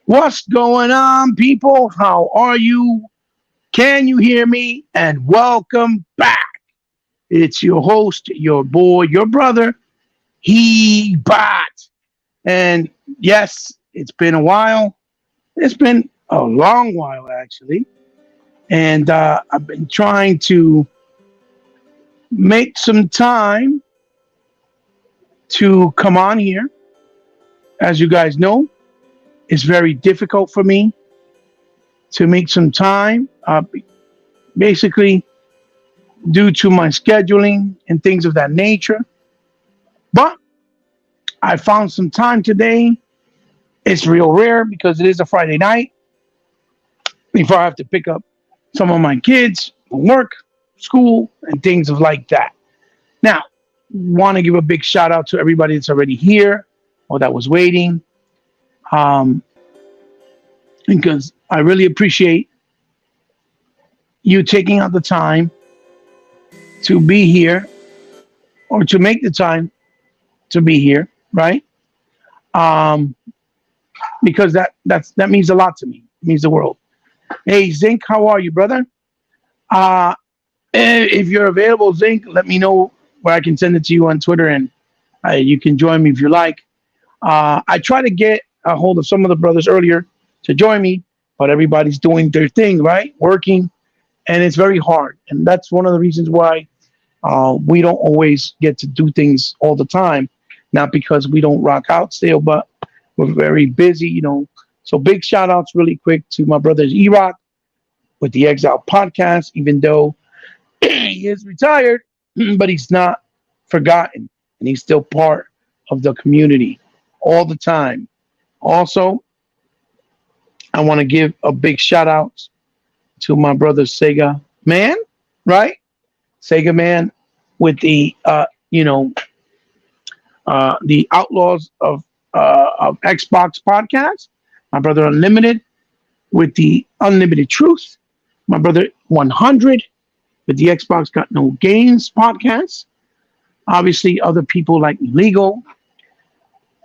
What's going on, people? How are you? Can you hear me? And welcome back. It's your host, your boy, your brother, He Bot. And yes, it's been a while. It's been a long while, actually. And I've been trying to make some time to come on here. As you guys know, it's very difficult for me to make some time. Basically, due to my scheduling and things of that nature. But I found some time today. It's real rare because it is a Friday night before I have to pick up some of my kids from work, school, and things of like that. Now, want to give a big shout out to everybody that's already here or that was waiting, um, because I really appreciate you taking out the time to be here or to make the time to be here, right? Um, because that means a lot to me. It means the world. Hey, Zinc, how are you, brother? Uh, if you're available, Zinc, let me know where I can send it to you on Twitter, and you can join me if you like. I tried to get a hold of some of the brothers earlier to join me, but everybody's doing their thing, right? Working, and it's very hard, and that's one of the reasons why we don't always get to do things all the time. Not because we don't rock out still, but we're very busy. So big shout outs really quick to my brothers E-Rock with the Exile podcast, even though he is retired, but he's not forgotten and he's still part of the community all the time. Also, I want to give a big shout out to my brother Sega Man, right? Sega Man with the Outlaws of Xbox podcast. My brother Unlimited with the Unlimited Truth. My brother 100 with the Xbox Got No Games podcast. Obviously, other people like Legal.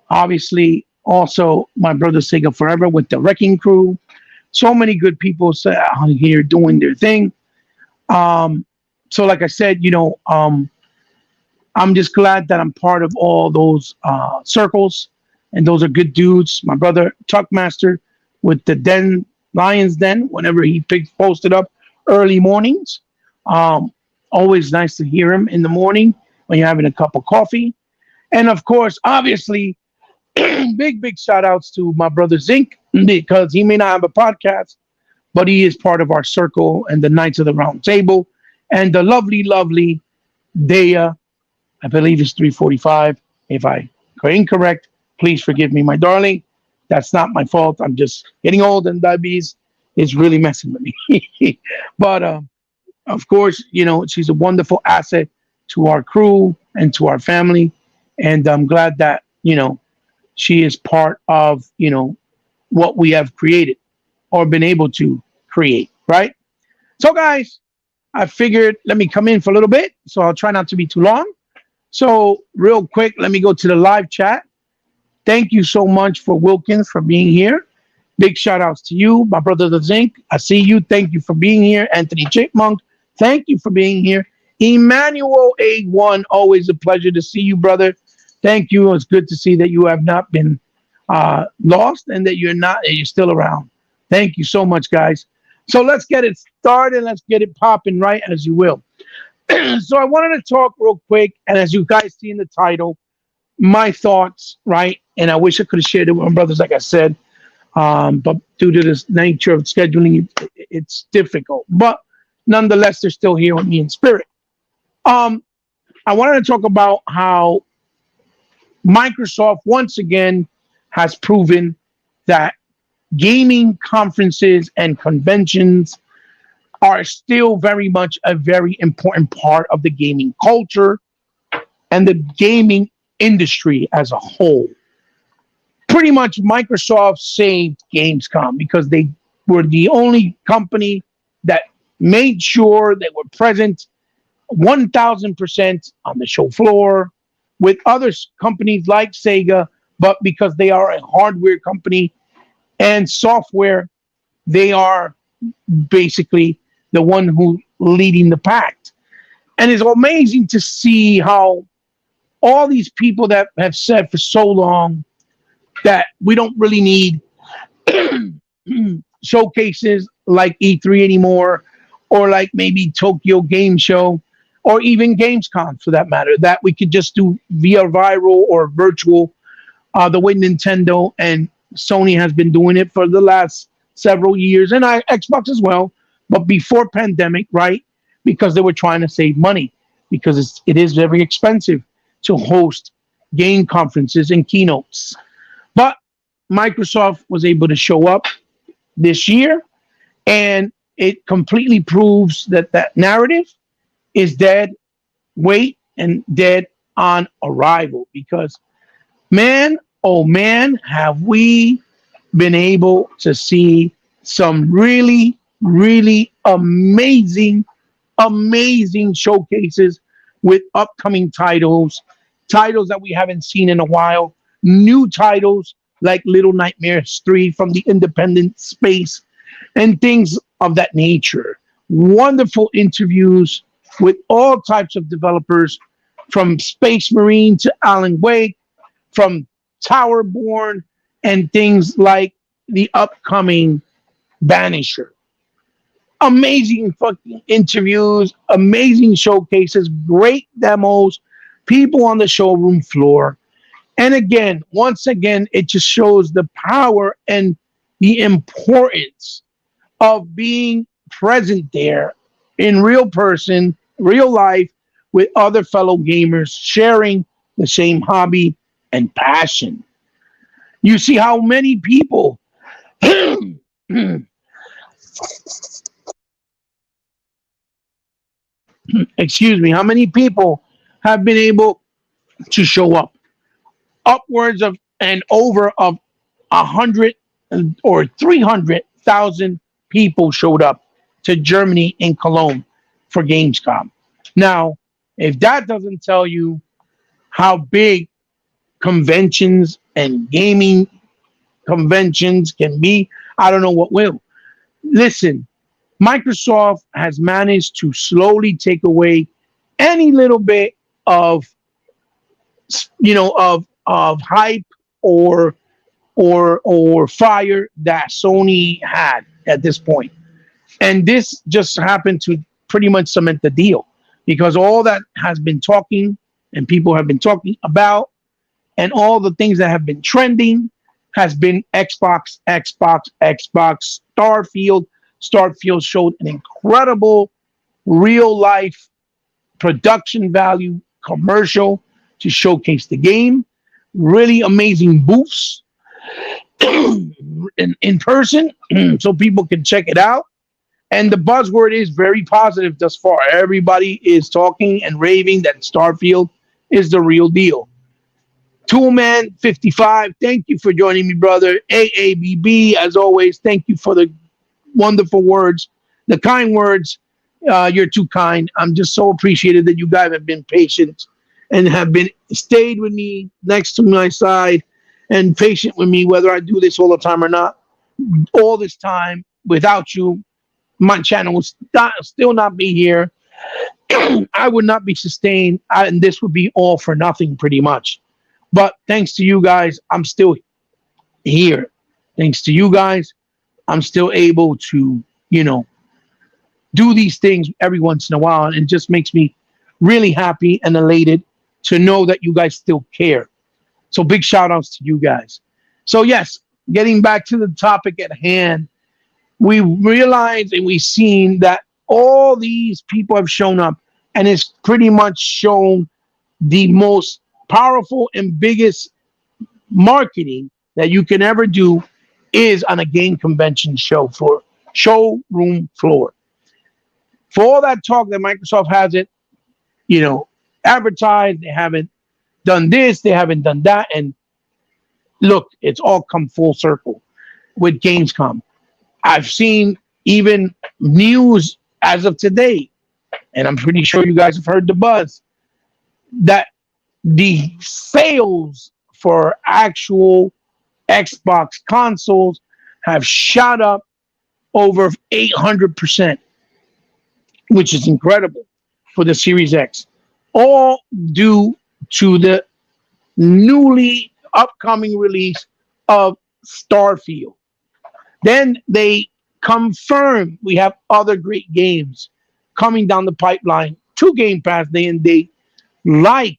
Obviously, also my brother Sega Forever with the Wrecking Crew. So many good people out here doing their thing. So, like I said, I'm just glad that I'm part of all those circles, and those are good dudes. My brother Tuckmaster with the Lions Den, whenever he posted up early mornings. Um, Always nice to hear him in the morning when you're having a cup of coffee. And of course, obviously, big shout outs to my brother Zinc, because he may not have a podcast, but he is part of our circle and the Knights of the Round Table, and the lovely Dea. I believe it's 3:45. If I are incorrect, please forgive me, my darling. That's not my fault. I'm just getting old, and diabetes is really messing with me. But of course, she's a wonderful asset to our crew and to our family, and I'm glad that she is part of what we have created or been able to create. Right. So, guys, I figured let me come in for a little bit, so I'll try not to be too long. So, real quick, let me go to the live chat. Thank you so much for Wilkins for being here. Big shout outs to you, my brother the Zinc. I see you. Thank you for being here. Anthony Chipmunk, thank you for being here. Emmanuel A1, always a pleasure to see you, brother. Thank you. It's good to see that you have not been lost and that you're still around. Thank you so much, guys. So let's get it started. Let's get it popping, right, as you will. So I wanted to talk real quick, and as you guys see in the title, my thoughts, right? And I wish I could have shared it with my brothers, like I said, but due to this nature of scheduling, it's difficult. But nonetheless, they're still here with me in spirit. Um, I wanted to talk about how Microsoft once again has proven that gaming conferences and conventions are still very much a very important part of the gaming culture and the gaming industry as a whole. Pretty much Microsoft saved Gamescom because they were the only company that made sure they were present 1000% on the show floor with other companies like Sega, but because they are a hardware company, and software, they are basically the one who leading the pack. And it's amazing to see how all these people that have said for so long that we don't really need showcases like E3 anymore, or like maybe Tokyo Game Show, or even Gamescom for that matter, that we could just do via viral or virtual, the way Nintendo and Sony has been doing it for the last several years, and Xbox as well. But before pandemic, right? Because they were trying to save money, because it is very expensive to host game conferences and keynotes. But Microsoft was able to show up this year, and it completely proves that that narrative is dead weight and dead on arrival. Because man, oh man, have we been able to see some really, really amazing showcases with upcoming titles, titles that we haven't seen in a while, new titles like Little Nightmares 3 from the independent space, and things of that nature. Wonderful interviews with all types of developers, from Space Marine to Alan Wake, from Towerborn, and things like the upcoming Banisher. Amazing fucking interviews, amazing showcases, great demos, people on the showroom floor. And again, once again, it just shows the power and the importance of being present there in real person, real life, with other fellow gamers sharing the same hobby and passion. You see how many people, excuse me, how many people have been able to show up. Upwards of and over of 100 or 300,000 people showed up to Germany in Cologne for Gamescom. Now, if that doesn't tell you how big conventions and gaming conventions can be, I don't know what will. Listen, Microsoft has managed to slowly take away any little bit of, of hype or fire that Sony had at this point. And this just happened to pretty much cement the deal, because all that has been talking and people have been talking about, and all the things that have been trending, has been Xbox, Xbox, Xbox, Starfield. Starfield showed an incredible real life production value commercial to showcase the game. Really amazing booths in person so people can check it out. And the buzzword is very positive thus far. Everybody is talking and raving that Starfield is the real deal. Toolman 55, thank you for joining me, brother. AABB, as always, thank you for the wonderful words, the kind words. You're too kind. I'm just so appreciated that you guys have been patient and have been stayed with me next to my side and patient with me, whether I do this all the time or not. All this time without you, my channel would still not be here. I would not be sustained, and this would be all for nothing pretty much. But thanks to you guys, I'm still here. Thanks to you guys, I'm still able to, do these things every once in a while. And it just makes me really happy and elated to know that you guys still care. So big shout outs to you guys. So yes, getting back to the topic at hand, we realized and we've seen that all these people have shown up, and it's pretty much shown the most powerful and biggest marketing that you can ever do is on a game convention show for showroom floor. For all that talk that Microsoft hasn't, advertised, they haven't done this, they haven't done that, and look, it's all come full circle with Gamescom. I've seen even news as of today, and I'm pretty sure you guys have heard the buzz, that the sales for actual Xbox consoles have shot up over 800%, which is incredible for the Series X. All due to the newly upcoming release of Starfield. Then they confirm we have other great games coming down the pipeline to Game Pass day and date, like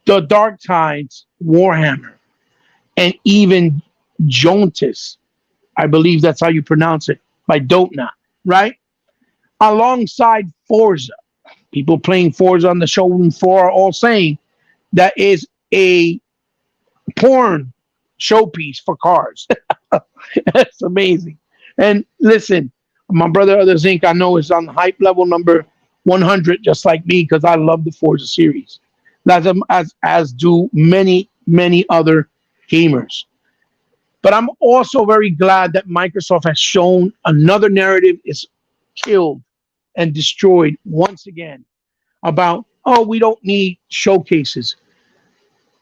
the Dark Tides Warhammer and even Jontis. I believe that's how you pronounce it, by Dotna, right? Alongside Forza. People playing Forza on the showroom floor are all saying that is a porn showpiece for cars. That's amazing. And listen, my brother Other Zinc, I know, is on hype level number 100, just like me, because I love the Forza series, as do many other gamers. But I'm also very glad that Microsoft has shown another narrative is killed and destroyed once again about, oh, we don't need showcases.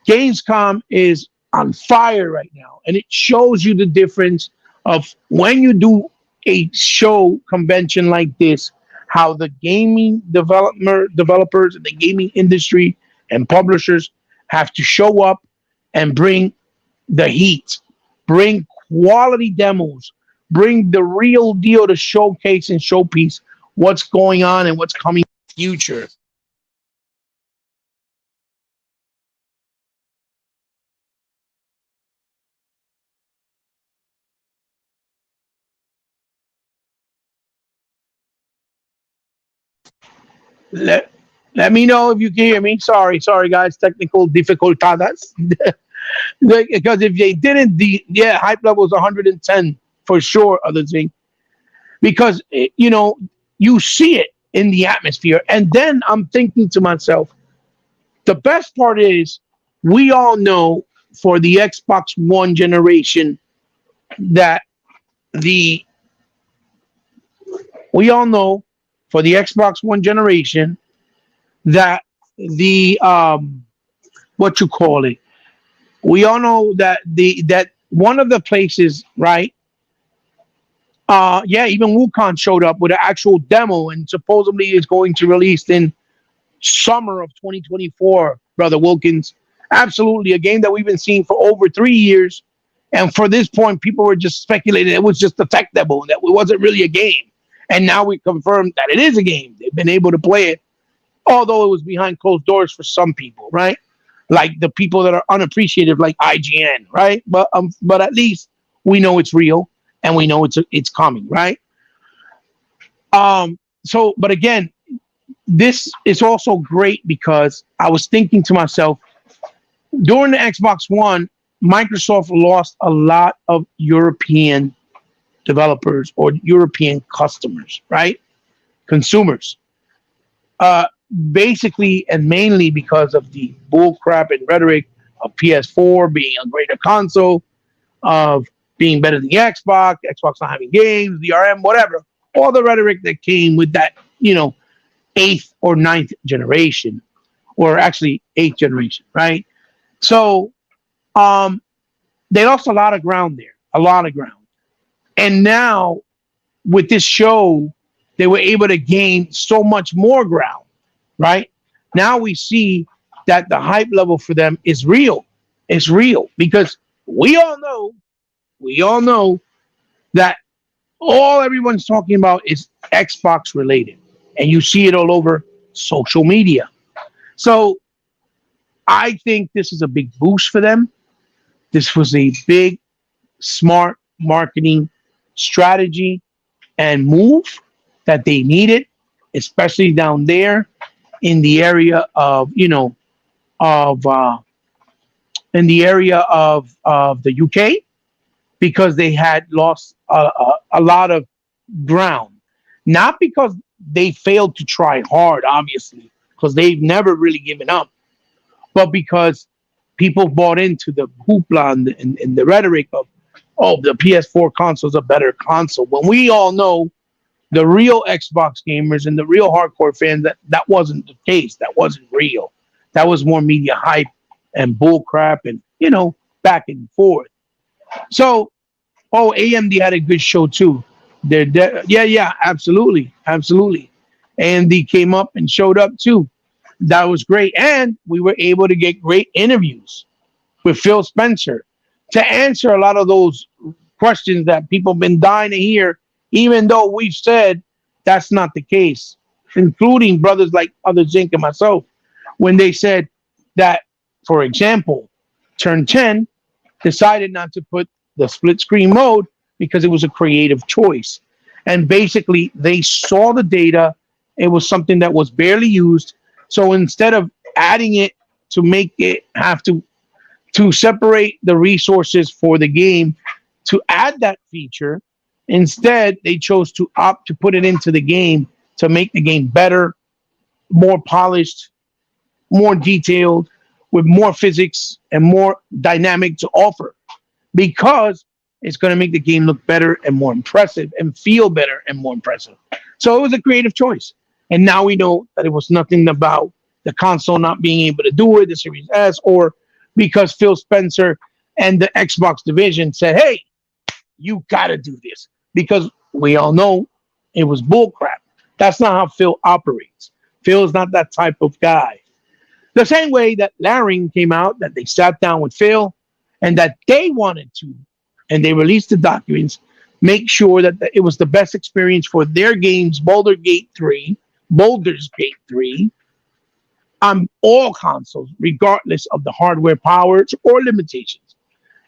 Gamescom is on fire right now, and it shows you the difference of when you do a show convention like this, how the gaming developers and the gaming industry and publishers have to show up and bring the heat, bring quality demos, bring the real deal to showcase and showpiece what's going on and what's coming in the future. Let, let me know if you can hear me. Sorry, guys. Technical difficultades. Because if they didn't, hype level is 110 for sure. Other thing, because you see it in the atmosphere, and then I'm thinking to myself, the best part is we all know for the Xbox One generation that the we all know for the Xbox One generation that the what you call it. We all know that that one of the places, right? Yeah, even Wukong showed up with an actual demo and supposedly is going to release in summer of 2024, Brother Wilkins. Absolutely, a game that we've been seeing for over 3 years. And for this point, people were just speculating it was just a tech demo, that it wasn't really a game. And now we confirmed that it is a game. They've been able to play it, although it was behind closed doors for some people, right? Like the people that are unappreciative, like IGN, right? But at least we know it's real and we know it's coming, right? But again, this is also great because I was thinking to myself, during the Xbox One, Microsoft lost a lot of European developers or European customers, right? Consumers. Basically and mainly because of the bullcrap and rhetoric of PS4 being a greater console, of being better than the Xbox not having games, DRM, whatever. All the rhetoric that came with that, eighth or ninth generation, or actually eighth generation, right? So they lost a lot of ground there, a lot of ground. And now with this show, they were able to gain so much more ground, right? Now we see that the hype level for them is real. It's real because we all know that all everyone's talking about is Xbox related. And you see it all over social media. So I think this is a big boost for them. This was a big, smart marketing strategy and move that they needed, especially down there in the area of of in the area of the UK, because they had lost a lot of ground, not because they failed to try hard, obviously, because they've never really given up, but because people bought into the hoopla and the rhetoric of, oh, the PS4 console is a better console. When we all know, the real Xbox gamers and the real hardcore fans, that wasn't the case. That wasn't real. That was more media hype and bull crap and, back and forth. So Oh, AMD had a good show too. Yeah, absolutely, absolutely. AMD came up and showed up too. That was great, and we were able to get great interviews with Phil Spencer to answer a lot of those questions that people have been dying to hear, even though we've said that's not the case, including brothers like Other Zinc and myself, when they said that, for example, Turn 10 decided not to put the split screen mode because it was a creative choice. And basically, they saw the data. It was something that was barely used. So instead of adding it to make it have to separate the resources for the game to add that feature, instead they chose to opt to put it into the game to make the game better, more polished, more detailed, with more physics and more dynamic to offer, because it's going to make the game look better and more impressive and feel better and more impressive. So it was a creative choice. And now we know that it was nothing about the console not being able to do it, the Series S, or because Phil Spencer and the Xbox division said, hey, you got to do this. Because we all know it was bullcrap. That's not how Phil operates. Phil is not that type of guy. The same way that Laring came out, that they sat down with Phil and that they wanted to, and they released the documents, make sure that it was the best experience for their games, Baldur's Gate 3, on all consoles, regardless of the hardware powers or limitations.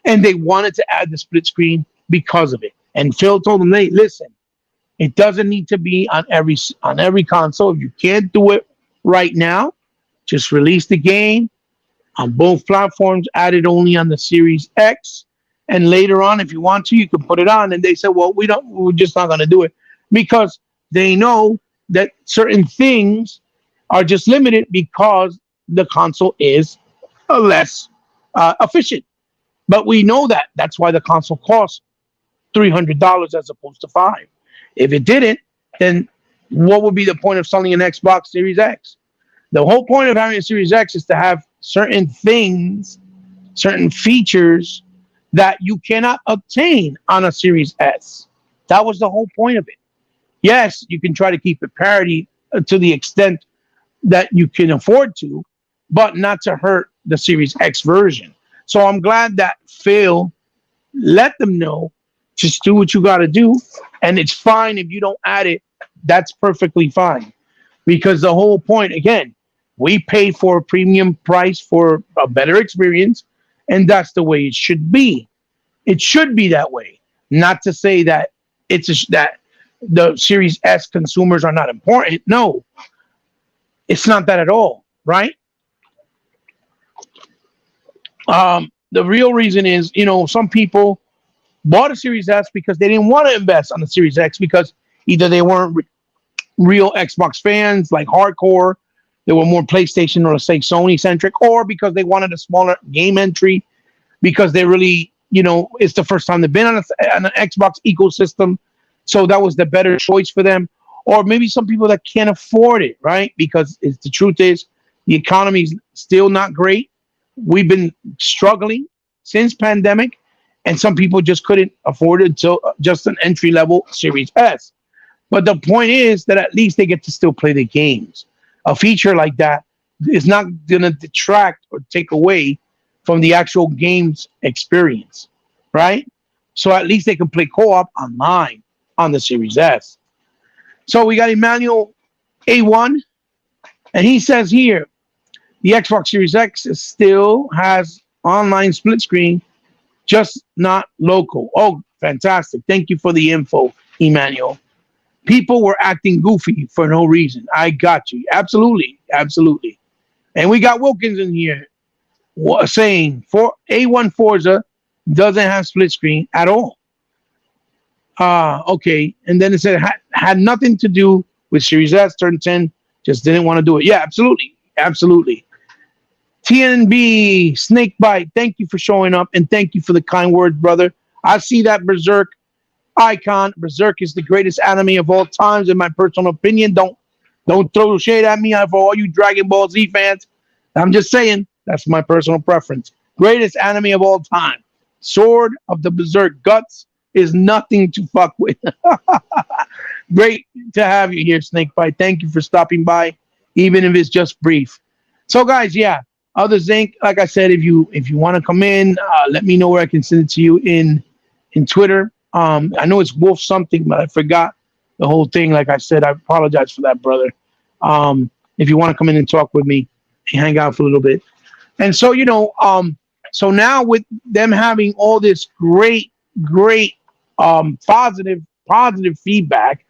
And they wanted to add the split screen because of it. And Phil told them, hey, listen, it doesn't need to be on every console. If you can't do it right now, just release the game on both platforms, add it only on the Series X. And later on, if you want to, you can put it on. And they said, well, we're just not going to do it, because they know that certain things are just limited because the console is less efficient. But we know that. That's why the console costs $300 as opposed to $500. If it didn't, then what would be the point of selling an Xbox Series X? The whole point of having a Series X is to have certain things, certain features that you cannot obtain on a Series S. That was the whole point of it. Yes, you can try to keep it parity to the extent that you can afford to, but not to hurt the Series X version. So I'm glad that Phil let them know, just do what you got to do, and it's fine if you don't add it. That's perfectly fine, because the whole point, again, we pay for a premium price for a better experience, and that's the way it should be. It should be that way. Not to say that that the Series S consumers are not important. No, it's not that at all, right? The real reason is, some people bought a Series S because they didn't want to invest on the Series X, because either they weren't real Xbox fans, like hardcore, they were more PlayStation or, let's say, Sony centric, or because they wanted a smaller game entry, because they really, it's the first time they've been on an Xbox ecosystem. So that was the better choice for them. Or maybe some people that can't afford it, right? Because the truth is, the economy is still not great. We've been struggling since pandemic, and some people just couldn't afford it until just an entry-level Series S. But the point is that at least they get to still play the games. A feature like that is not going to detract or take away from the actual game's experience, right? So at least they can play co-op online on the Series S. So we got Emmanuel A1, and he says here, the Xbox Series X still has online split screen, just not local. Oh, fantastic. Thank you for the info, Emmanuel. People were acting goofy for no reason. I got you. Absolutely. Absolutely. And we got Wilkins in here saying A1 Forza doesn't have split screen at all. Okay. And then it said had nothing to do with Series S, Turn 10, just didn't want to do it. Yeah, absolutely. Absolutely. TNB Snakebite, thank you for showing up, and thank you for the kind words, brother. I see that Berserk icon. Berserk is the greatest anime of all times, in my personal opinion. Don't throw shade at me for all you Dragon Ball Z fans. I'm just saying, that's my personal preference. Greatest anime of all time. Sword of the Berserk Guts is nothing to fuck with. Great to have you here, Snakebite. Thank you for stopping by, even if it's just brief. So, guys, yeah. Other Zinc, like I said, if you want to come in, let me know where I can send it to you in Twitter. I know it's Wolf something, but I forgot the whole thing. Like I said, I apologize for that, brother. If you want to come in and talk with me, and hang out for a little bit. And so, so now with them having all this great positive feedback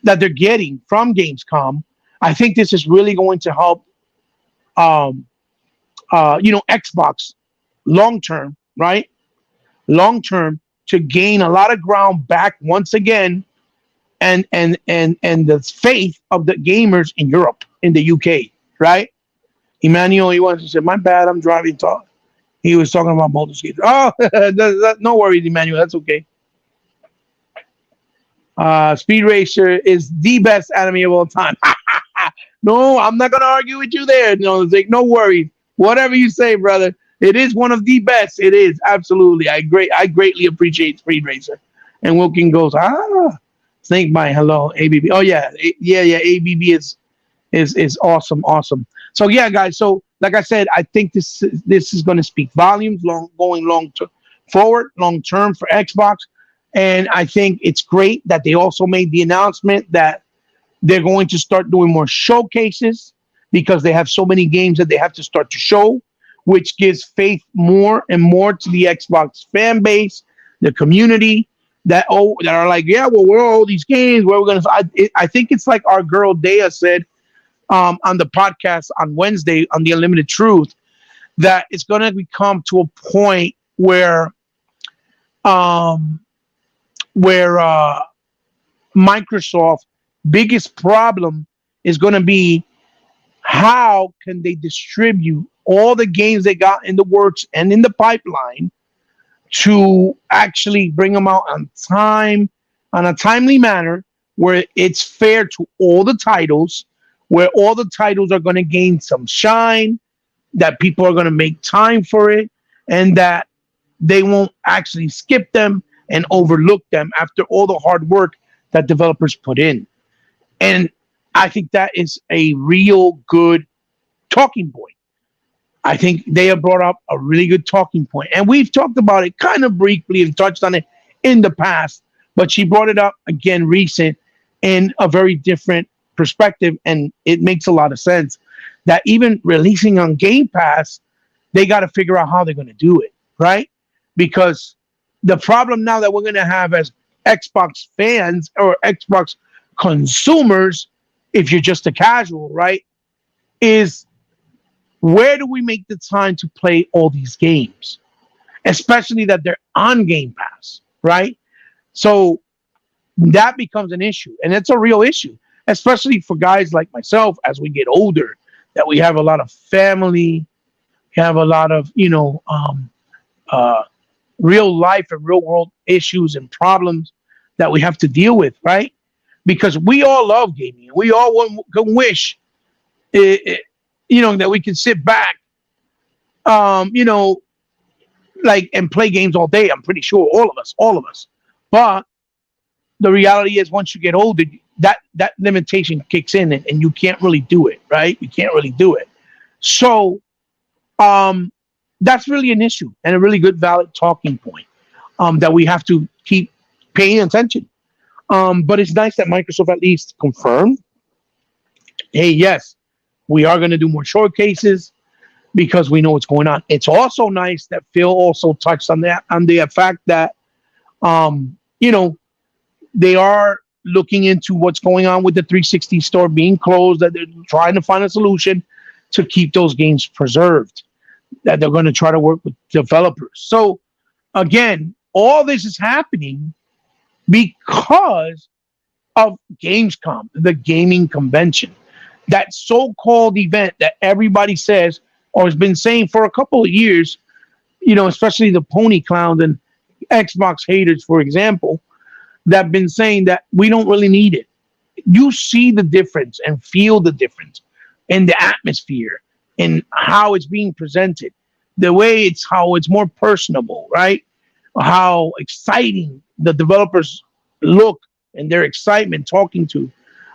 that they're getting from Gamescom, I think this is really going to help um, Xbox long term, right? Long term to gain a lot of ground back once again, and the faith of the gamers in Europe, in the UK, right? Emmanuel, he wants to say, "My bad, I'm driving." Talk. He was talking about Baldur's Gate. Oh, no worries, Emmanuel. That's okay. Speed Racer is the best anime of all time. No, I'm not gonna argue with you there. No, like, no worries. Whatever you say, brother. It is one of the best. It is absolutely. I greatly appreciate Speed Racer. And Wilkin goes, Snake Bite, hello, ABB. Oh yeah, yeah. ABB is awesome. So yeah, guys. So like I said, I think this is going to speak volumes, forward, long term for Xbox. And I think it's great that they also made the announcement that they're going to start doing more showcases because they have so many games that they have to start to show, which gives faith more and more to the Xbox fan base, the community that are like, yeah, well, where are all these games? Where are we gonna? I think it's like our girl Dea said on the podcast on Wednesday on the Unlimited Truth, that it's gonna become to a point where um where Microsoft biggest problem is going to be how can they distribute all the games they got in the works and in the pipeline to actually bring them out on time, on a timely manner, where it's fair to all the titles, where all the titles are going to gain some shine, that people are going to make time for it, and that they won't actually skip them and overlook them after all the hard work that developers put in. And I think that is a real good talking point. I think they have brought up a really good talking point. And we've talked about it kind of briefly and touched on it in the past, but she brought it up again recent in a very different perspective. And it makes a lot of sense that even releasing on Game Pass, they got to figure out how they're going to do it, right? Because the problem now that we're going to have as Xbox fans or Xbox consumers, if you're just a casual, right, is where do we make the time to play all these games, especially that they're on Game Pass, right? So that becomes an issue, and it's a real issue, especially for guys like myself as we get older, that we have a lot of family, have a lot of, real life and real world issues and problems that we have to deal with, right? Because we all love gaming. We all can wish, that we can sit back, like and play games all day. I'm pretty sure all of us. But the reality is, once you get older, that limitation kicks in, and you can't really do it, right? You can't really do it. So, that's really an issue and a really good, valid talking point that we have to keep paying attention. But it's nice that Microsoft at least confirmed, hey, yes, we are going to do more showcases because we know what's going on. It's also nice that Phil also touched on that, on the fact that, they are looking into what's going on with the 360 store being closed, that they're trying to find a solution to keep those games preserved, that they're going to try to work with developers. So again, all this is happening because of Gamescom, the gaming convention, that so-called event that everybody says or has been saying for a couple of years, especially the pony clowns and Xbox haters, for example, that have been saying that we don't really need it. You see the difference and feel the difference in the atmosphere and how it's being presented, the way how it's more personable, right? How exciting the developers look and their excitement talking to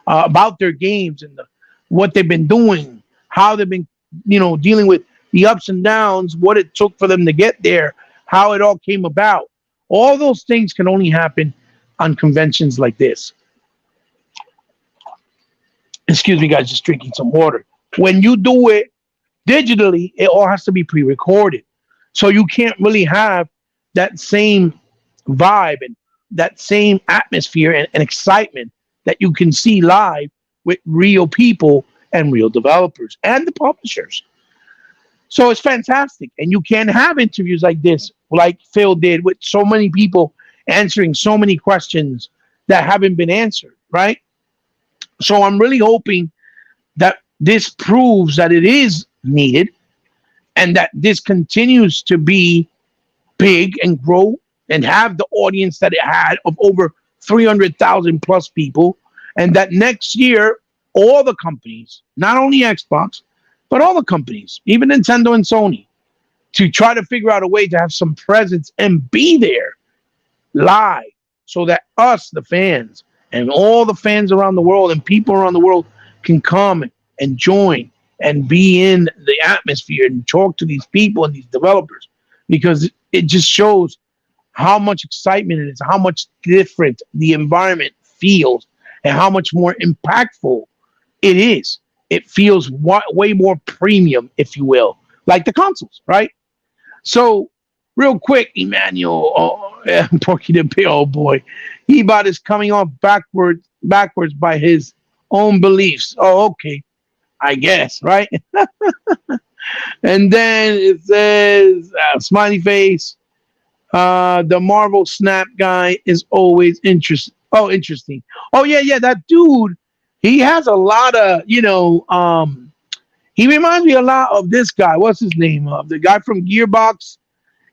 about their games and what they've been doing, how they've been, dealing with the ups and downs, what it took for them to get there, how it all came about. All those things can only happen on conventions like this. Excuse me, guys, just drinking some water. When you do it digitally, it all has to be pre-recorded, so you can't really have that same vibe and that same atmosphere and excitement that you can see live with real people and real developers and the publishers. So it's fantastic. And you can have interviews like this, like Phil did, with so many people answering so many questions that haven't been answered, right? So I'm really hoping that this proves that it is needed and that this continues to be big and grow and have the audience that it had of over 300,000 plus people. And that next year, all the companies, not only Xbox, but all the companies, even Nintendo and Sony, to try to figure out a way to have some presence and be there live so that us, the fans, and all the fans around the world and people around the world can come and join and be in the atmosphere and talk to these people and these developers, because it just shows how much excitement it is, how much different the environment feels, and how much more impactful it is. It feels way more premium, if you will, like the consoles, right? So, real quick, Emmanuel, Porky the Pig, oh boy, he about is coming off backwards by his own beliefs. Oh, okay, I guess, right? And then it says, smiley face. The Marvel Snap guy is always interesting. Oh, interesting. Oh yeah, yeah. That dude, he has a lot of, he reminds me a lot of this guy. What's his name? The guy from Gearbox.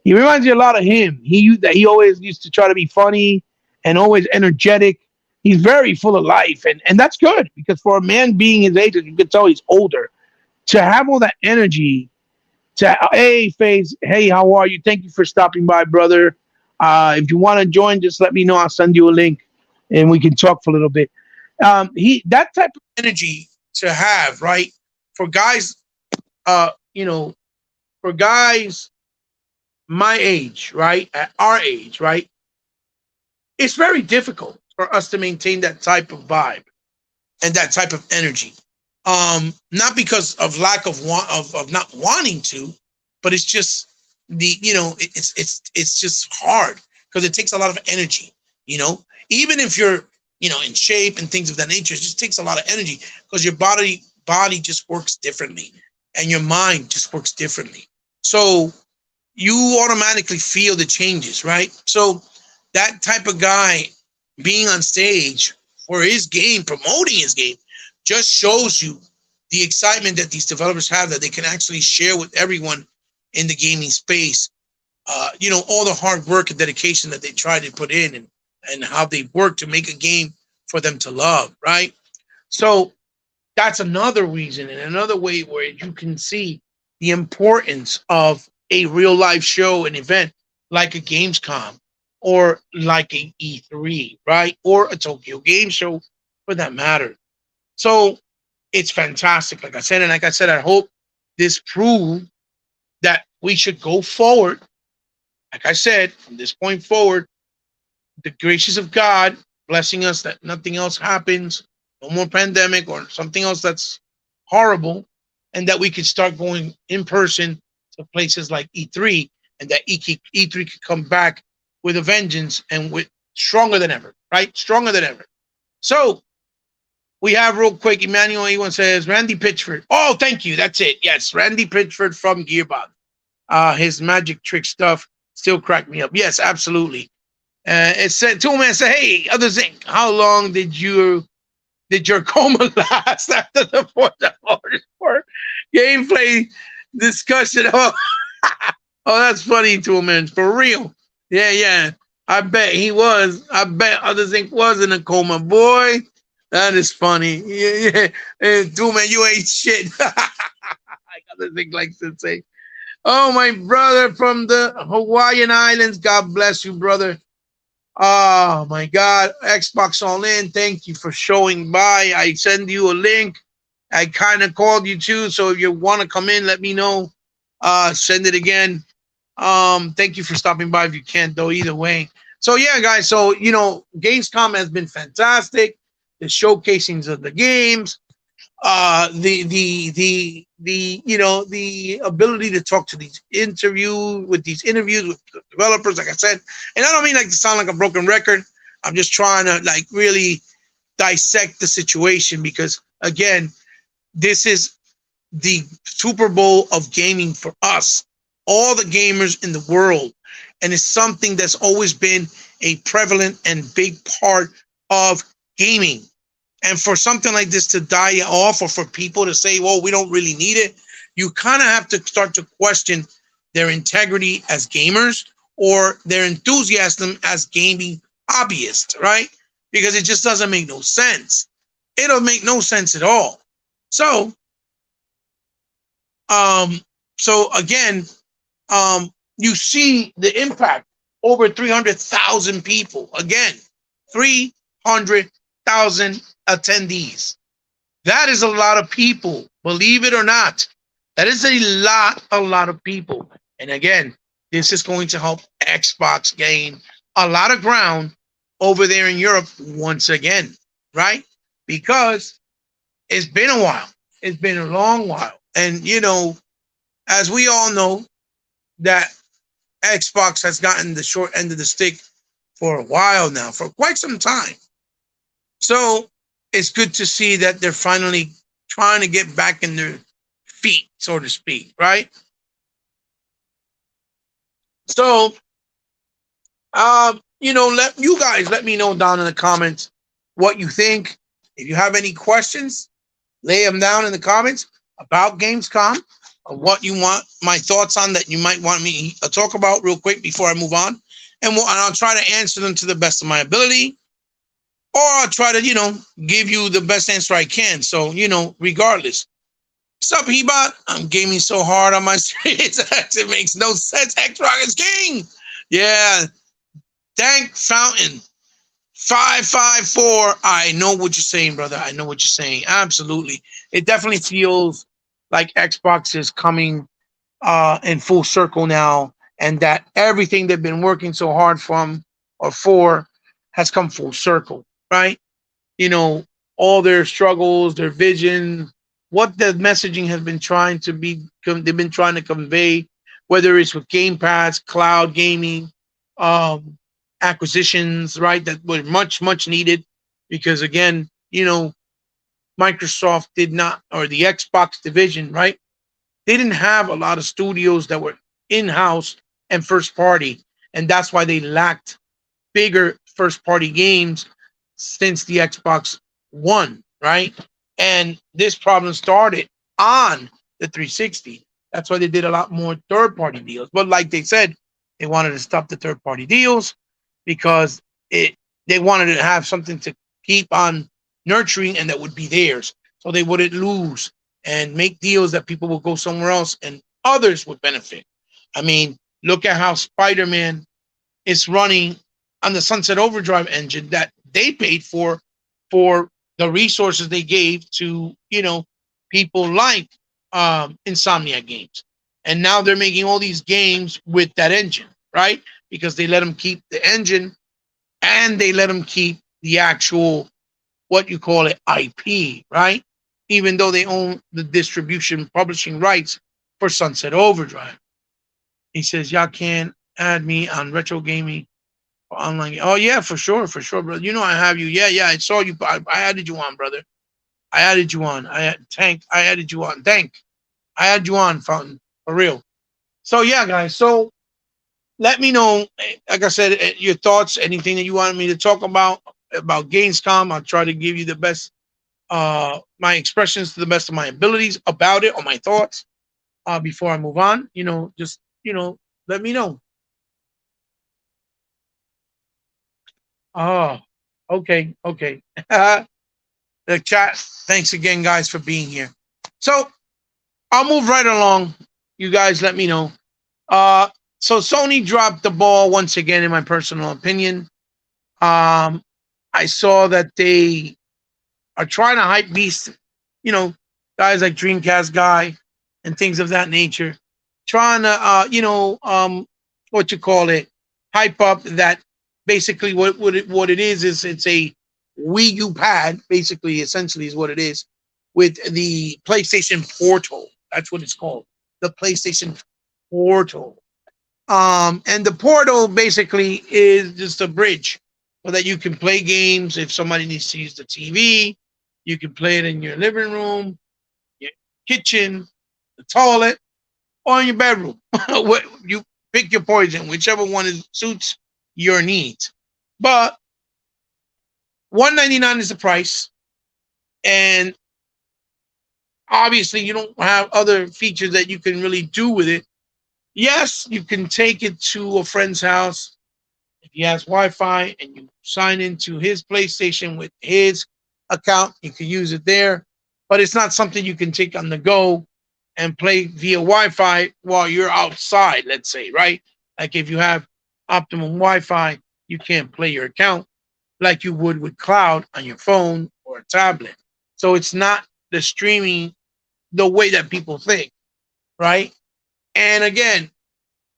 He reminds me a lot of him. He always used to try to be funny and always energetic. He's very full of life, and that's good because for a man being his age, you can tell he's older, to have all that energy. To hey, Faze, hey, how are you? Thank you for stopping by, brother. If you want to join, just let me know. I'll send you a link, and we can talk for a little bit. He that type of energy to have, right? For guys, you know, for guys my age, right, at our age, right, it's very difficult for us to maintain that type of vibe and that type of energy. Not because of lack of of not wanting to, but it's just it's just hard because it takes a lot of energy. Even if you're in shape and things of that nature, it just takes a lot of energy because your body just works differently and your mind just works differently. So you automatically feel the changes, right? So that type of guy being on stage for his game, promoting his game, just shows you the excitement that these developers have that they can actually share with everyone in the gaming space. All the hard work and dedication that they try to put in and how they work to make a game for them to love, right? So that's another reason and another way where you can see the importance of a real life show, an event like a Gamescom or like a E3, right? Or a Tokyo Game Show for that matter. So it's fantastic, like I said. And like I said, I hope this proves that we should go forward. Like I said, from this point forward, the gracious of God blessing us that nothing else happens, no more pandemic or something else that's horrible, and that we can start going in person to places like E3, and that E3 could come back with a vengeance and with stronger than ever, right? Stronger than ever. So we have real quick, Emmanuel E1 says, Randy Pitchford. Oh, thank you. That's it. Yes, Randy Pitchford from Gearbox. His magic trick stuff still cracked me up. Yes, absolutely. It said, Toolman said, hey, other thing, how long did your coma last after the Forza Motorsport gameplay discussion? Oh, oh, that's funny, Toolman. For real. Yeah. I bet he was. I bet other thing was in a coma. Boy, that is funny. Yeah. Hey, Toolman, you ain't shit. I other thing like to say. Oh, my brother from the Hawaiian Islands. God bless you, brother. Oh my God, Xbox All In. Thank you for showing by. I send you a link. I kind of called you too, so if you want to come in, let me know. Send it again. Thank you for stopping by. If you can't, though, either way. So yeah, guys. So Gamescom has been fantastic. The showcasings of the games, the ability to talk to these interviews with developers, like I said. And I don't mean like to sound like a broken record. I'm just trying to like really dissect the situation because again, this is the Super Bowl of gaming for us, all the gamers in the world. And it's something that's always been a prevalent and big part of gaming. And for something like this to die off, or for people to say, well, we don't really need it, you kind of have to start to question their integrity as gamers or their enthusiasm as gaming hobbyists, right? Because it just doesn't make no sense. It'll make no sense at all. So, um, again, you see the impact. Over 300,000 people. Again, 300,000 attendees. That is a lot of people, believe it or not. That is a lot of people. And again, this is going to help Xbox gain a lot of ground over there in Europe once again, right? Because it's been a while. It's been a long while. And, as we all know, that Xbox has gotten the short end of the stick for a while now, for quite some time. So it's good to see that they're finally trying to get back in their feet, so to speak, right? So, let me know down in the comments what you think. If you have any questions, lay them down in the comments about Gamescom, or what you want my thoughts on that you might want me to talk about real quick before I move on. And I'll try to answer them to the best of my ability. Or I'll try to, give you the best answer I can. So, regardless. What's up, Hebot? I'm gaming so hard on my Series X, it makes no sense. X-Rock is king. Yeah. Thank Fountain. 554. I know what you're saying, brother. I know what you're saying. Absolutely. It definitely feels like Xbox is coming in full circle now, and that everything they've been working so hard for has come full circle, right? All their struggles, their vision, what the messaging has been they've been trying to convey, whether it's with Game Pass, cloud gaming, acquisitions, right? That were much, much needed because again, Microsoft did not, or the Xbox division, right? They didn't have a lot of studios that were in-house and first party. And that's why they lacked bigger first party games since the Xbox One, right? And this problem started on the 360. That's why they did a lot more third party deals. But like they said, they wanted to stop the third party deals because they wanted to have something to keep on nurturing and that would be theirs. So they wouldn't lose and make deals that people would go somewhere else and others would benefit. I mean, look at how Spider-Man is running on the Sunset Overdrive engine that they paid for the resources they gave to, people like Insomniac Games. And now they're making all these games with that engine, right? Because they let them keep the engine and they let them keep the actual, what you call it, IP, right? Even though they own the distribution publishing rights for Sunset Overdrive. He says, y'all can add me on retro gaming or online. Oh, yeah, for sure, brother. I have you. Yeah, I saw you. I added you on, brother. I added you on. I added you on. I added you on, Fountain, for real. So, yeah, guys. So, let me know, like I said, your thoughts, anything that you wanted me to talk about Gamescom. I'll try to give you the best, my expressions to the best of my abilities about it or my thoughts before I move on. Just, let me know. Oh, okay. The chat, thanks again, guys, for being here. So I'll move right along. You guys let me know. So Sony dropped the ball once again, in my personal opinion. Um, I saw that they are trying to hype beast, you know, guys like Dreamcast guy and things of that nature, trying to what you call it, hype up that basically what it is it's a Wii U pad, basically essentially is what it is, with the PlayStation Portal. That's what it's called. The PlayStation Portal. And the portal basically is just a bridge so that you can play games. If somebody needs to use the TV, you can play it in your living room, your kitchen, the toilet, or in your bedroom. You pick your poison, whichever one suits your needs. But 199 is the price, and obviously you don't have other features that you can really do with it. Yes, you can take it to a friend's house if he has Wi-Fi and you sign into his PlayStation with his account. You can use it there, but it's not something you can take on the go and play via Wi-Fi while you're outside. Let's say, right? Like if you have optimum Wi-Fi, you can't play your account like you would with cloud on your phone or a tablet. So it's not the streaming the way that people think, right? And again,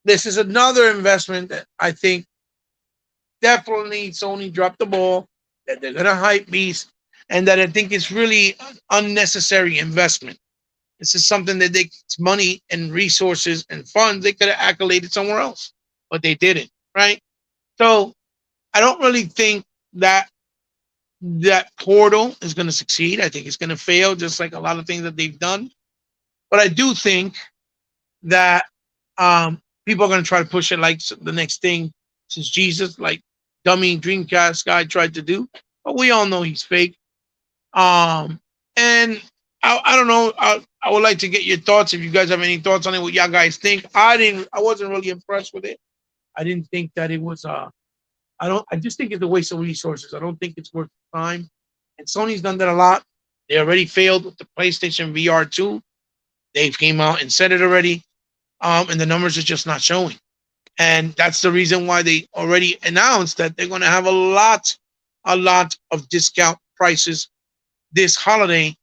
this is another investment that I think definitely Sony dropped the ball, that they're going to hype beast, and that I think it's really an unnecessary investment. This is something that it's money and resources and funds they could have accoladed somewhere else, but they didn't, right? So I don't really think that that portal is going to succeed. I think it's going to fail, just like a lot of things that they've done. But I do think that people are going to try to push it like the next thing since Jesus, like dummy Dreamcast guy tried to do. But we all know he's fake. And I don't know. I would like to get your thoughts if you guys have any thoughts on it. What y'all guys think? I wasn't really impressed with it. I didn't think that it was. I just think it's a waste of resources. I don't think it's worth the time. And Sony's done that a lot. They already failed with the PlayStation VR 2. They came out and said it already. And the numbers are just not showing. And that's the reason why they already announced that they're going to have a lot of discount prices this holiday,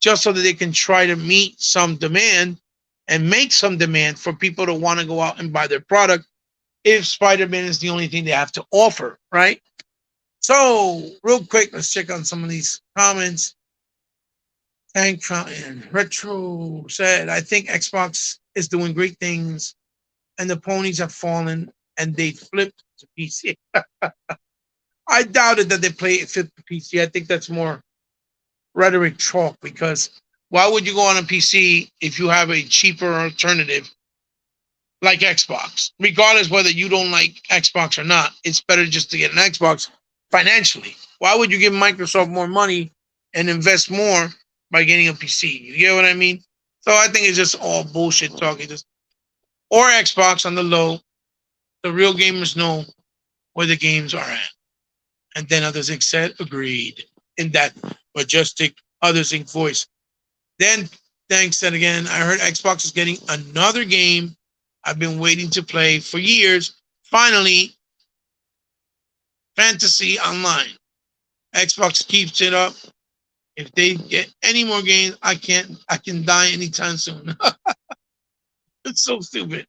just so that they can try to meet some demand and make some demand for people to want to go out and buy their product if Spider-Man is the only thing they have to offer, right? So, real quick, let's check on some of these comments. Tank Fountain Retro said, I think Xbox is doing great things and the ponies have fallen and they flipped to PC. I doubted that they flipped to PC. I think that's more rhetoric talk, because why would you go on a PC if you have a cheaper alternative like Xbox? Regardless whether you don't like Xbox or not, it's better just to get an Xbox financially. Why would you give Microsoft more money and invest more by getting a PC? You get what I mean? So I think it's just all bullshit talk. Or Xbox on the low. The real gamers know where the games are at. And then Others Inc. said, agreed, in that majestic Others Inc. voice. Then Thanks said again, I heard Xbox is getting another game I've been waiting to play for years. Finally, Fantasy Online. Xbox keeps it up. If they get any more games, I can die anytime soon. It's so stupid.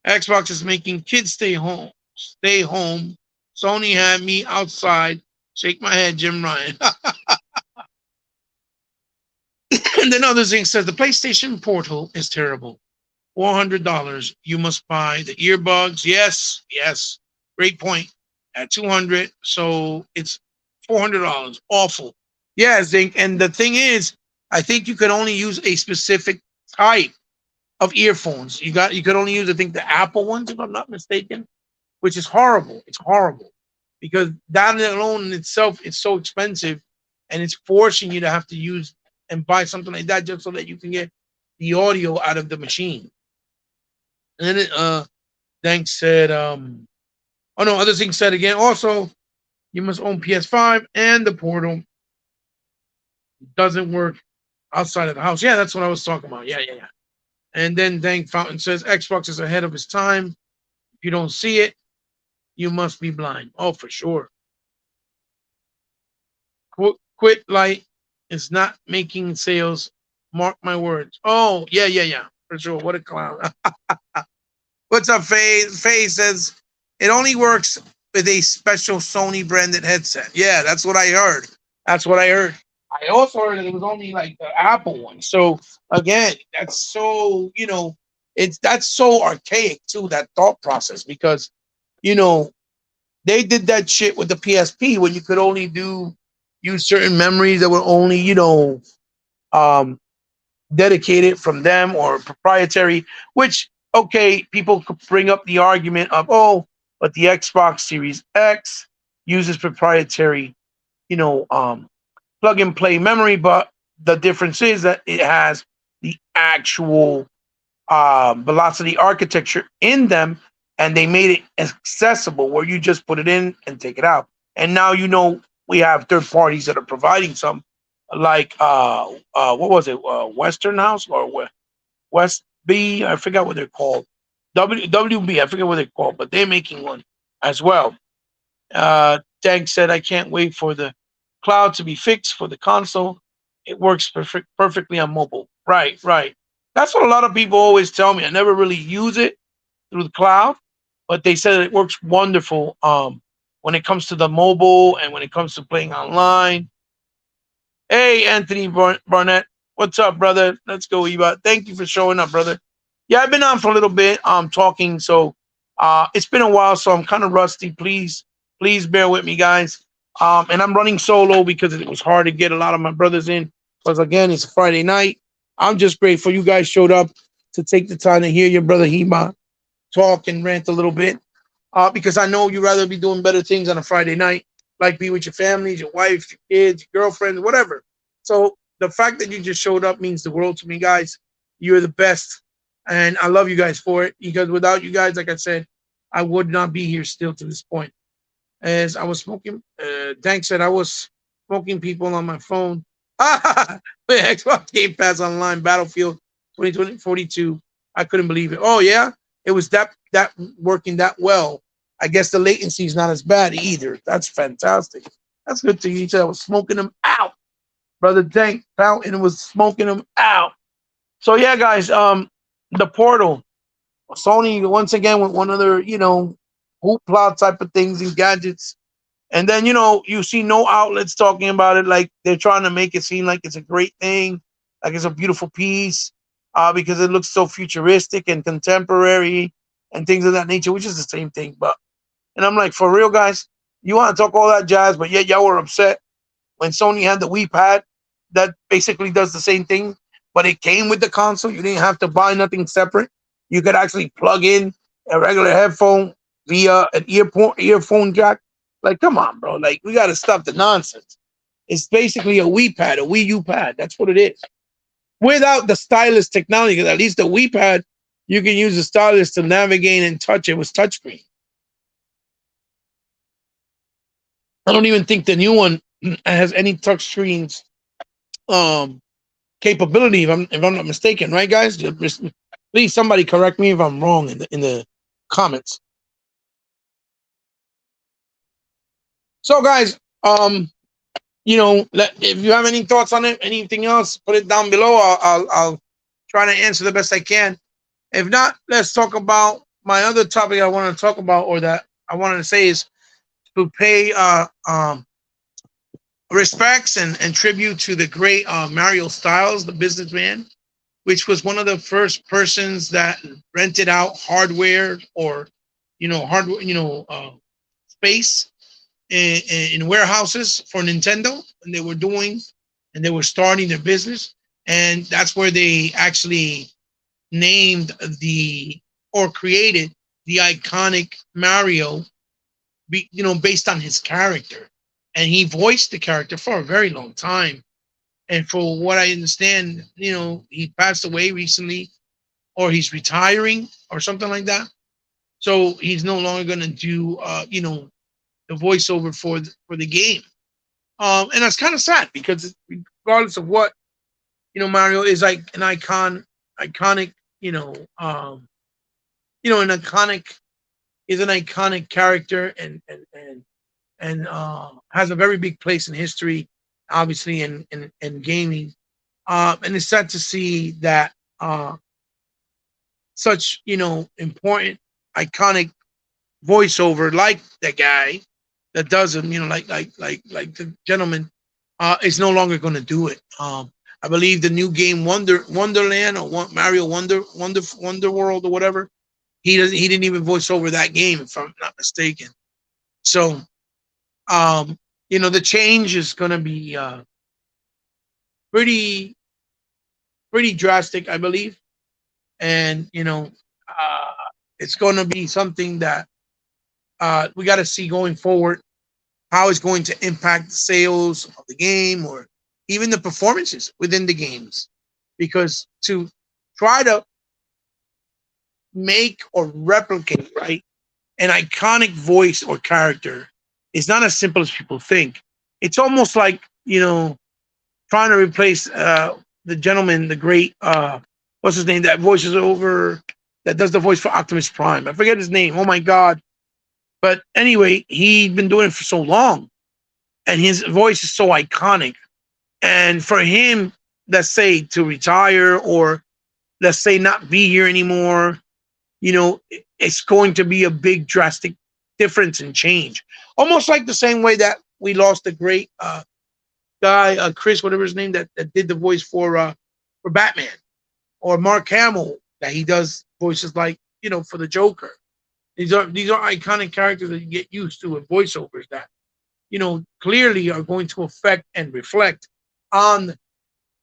Xbox is making kids stay home. Stay home. Sony had me outside. Shake my head, Jim Ryan. And then Other Thing says the PlayStation Portal is terrible. $400. You must buy the earbuds. Yes. Great point. At $200, so it's $400. Awful. Yeah, Zink. And the thing is, I think you could only use a specific type of earphones. You could only use, I think, the Apple ones, if I'm not mistaken, which is horrible. It's horrible because that alone in itself is so expensive, and it's forcing you to have to use and buy something like that just so that you can get the audio out of the machine. And then Thanks said, Other Thing said again, also, you must own PS5 and the Portal. It doesn't work outside of the house. Yeah, that's what I was talking about. Yeah. And then Dank Fountain says, Xbox is ahead of its time. If you don't see it, you must be blind. Oh, for sure. Quit Light is not making sales. Mark my words. Oh, yeah, yeah, yeah. For sure. What a clown. What's up, Faye? Faye says it only works with a special Sony branded headset. Yeah, that's what I heard. That's what I heard. I also heard that it was only like the Apple one. So again, that's so that's so archaic too. That thought process because you know they did that shit with the PSP when you could only do use certain memories that were only um, dedicated from them or proprietary. Which okay, people could bring up the argument of but the Xbox Series X uses proprietary, you know, um, plug and play memory, but the difference is that it has the actual velocity architecture in them, and they made it accessible where you just put it in and take it out. And now we have third parties that are providing some, like what was it, Western House or West B? I forgot what they're called. WB, I forget what they're called, but they're making one as well. Tank said, I can't wait for the cloud to be fixed for the console. It works perfectly on mobile. Right, right. That's what a lot of people always tell me. I never really use it through the cloud, but they said it works wonderful when it comes to the mobile and when it comes to playing online. Hey, Anthony Barnett, what's up, brother? Let's go, Eva. Thank you for showing up, brother. Yeah, I've been on for a little bit talking, so it's been a while, so I'm kind of rusty. Please bear with me, guys. And I'm running solo because it was hard to get a lot of my brothers in. Because again, it's a Friday night. I'm just grateful you guys showed up to take the time to hear your brother Hema talk and rant a little bit. Because I know you'd rather be doing better things on a Friday night, like be with your families, your wife, your kids, your girlfriend, whatever. So the fact that you just showed up means the world to me, guys. You're the best. And I love you guys for it. Because without you guys, like I said, I would not be here still to this point. As I was smoking, Dank said I was smoking people on my phone. Xbox Game Pass Online Battlefield 2042. I couldn't believe it. Oh yeah, it was that working that well. I guess the latency is not as bad either. That's fantastic. That's good to hear. I was smoking them out, brother Dank Fountain was smoking them out. So yeah, guys, the Portal, Sony once again with one other hoopla type of things and gadgets. And then, you see no outlets talking about it like they're trying to make it seem like it's a great thing, like it's a beautiful piece, because it looks so futuristic and contemporary and things of that nature, which is the same thing. And I'm like, for real, guys, you want to talk all that jazz, but yet y'all were upset when Sony had the Wii Pad that basically does the same thing, but it came with the console. You didn't have to buy nothing separate. You could actually plug in a regular headphone via an earphone jack. Like, come on, bro. Like, we got to stop the nonsense. It's basically a Wii Pad, a Wii U Pad. That's what it is. Without the stylus technology, because at least the Wii Pad, you can use the stylus to navigate and touch it with touchscreen. I don't even think the new one has any touch screens capability. If I'm not mistaken, right, guys? Please, somebody correct me if I'm wrong in the comments. So, guys, if you have any thoughts on it, anything else, put it down below. I'll try to answer the best I can. If not, let's talk about my other topic I want to talk about, or that I wanted to say, is to pay respects and tribute to the great Mario Styles, the businessman, which was one of the first persons that rented out hardware or space in warehouses for Nintendo, and they were starting their business, and that's where they actually named or created the iconic Mario, based on his character, and he voiced the character for a very long time. And for what I understand, he passed away recently, or he's retiring, or something like that. So he's no longer going to do, the voiceover for the game, and that's kind of sad because regardless of what, Mario is like an iconic, an iconic character, and has a very big place in history. obviously in gaming. And it's sad to see that such important, iconic voiceover like the guy that does them, like the gentleman, is no longer going to do it. I believe the new game Wonderland or Mario Wonder World or whatever. He didn't even voice over that game if I'm not mistaken. So um, the change is going to be pretty pretty drastic, I believe, and it's going to be something that we got to see going forward how it's going to impact the sales of the game or even the performances within the games. Because to try to make or replicate, right, an iconic voice or character is not as simple as people think. It's almost like, trying to replace the gentleman, the great, what's his name, that does the voice for Optimus Prime. I forget his name. Oh my God. But anyway, he'd been doing it for so long and his voice is so iconic. And for him, let's say to retire or let's say not be here anymore, it's going to be a big drastic difference and change. Almost like the same way that we lost the great guy, Chris, whatever his name, that did the voice for Batman, or Mark Hamill that he does voices like for the Joker. These are iconic characters that you get used to in voiceovers that clearly are going to affect and reflect on